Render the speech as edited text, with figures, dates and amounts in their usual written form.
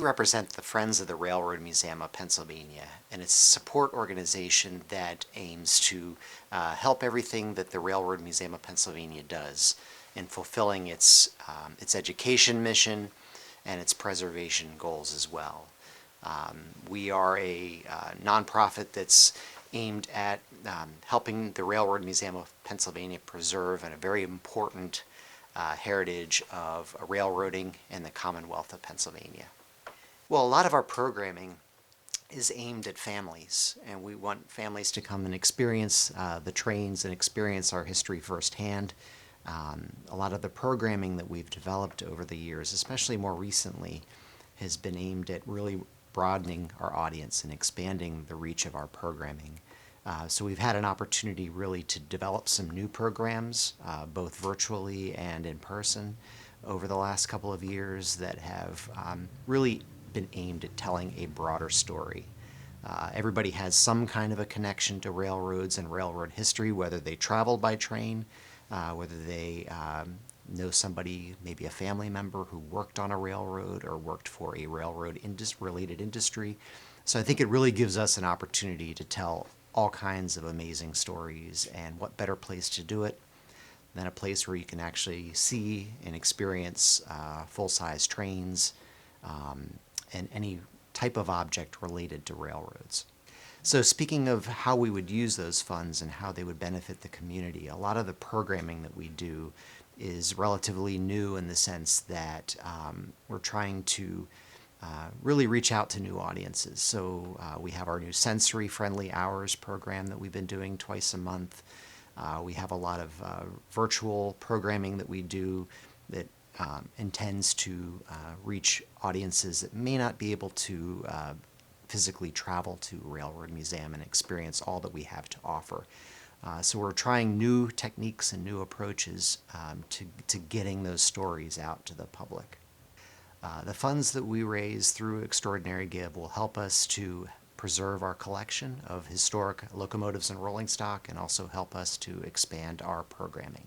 represent the Friends of the Railroad Museum of Pennsylvania, and it's a support organization that aims to help everything that the Railroad Museum of Pennsylvania does in fulfilling its education mission and its preservation goals as well. We are a nonprofit that's aimed at helping the Railroad Museum of Pennsylvania preserve a very important heritage of railroading in the Commonwealth of Pennsylvania. Well, a lot of our programming is aimed at families, and we want families to come and experience the trains and experience our history firsthand. A lot of the programming that we've developed over the years, especially more recently, has been aimed at really broadening our audience and expanding the reach of our programming. So we've had an opportunity really to develop some new programs, both virtually and in person, over the last couple of years that have really been aimed at telling a broader story. Everybody has some kind of a connection to railroads and railroad history, whether they traveled by train, whether they know somebody, maybe a family member who worked on a railroad or worked for a railroad related industry. So I think it really gives us an opportunity to tell all kinds of amazing stories, and what better place to do it than a place where you can actually see and experience full-size trains and any type of object related to railroads. So speaking of how we would use those funds and how they would benefit the community, a lot of the programming that we do is relatively new in the sense that we're trying to really reach out to new audiences. So we have our new Sensory Friendly Hours program that we've been doing twice a month. We have a lot of virtual programming that we do that intends to reach audiences that may not be able to physically travel to Railroad Museum and experience all that we have to offer. So we're trying new techniques and new approaches to getting those stories out to the public. The funds that we raise through Extraordinary Give will help us to preserve our collection of historic locomotives and rolling stock, and also help us to expand our programming.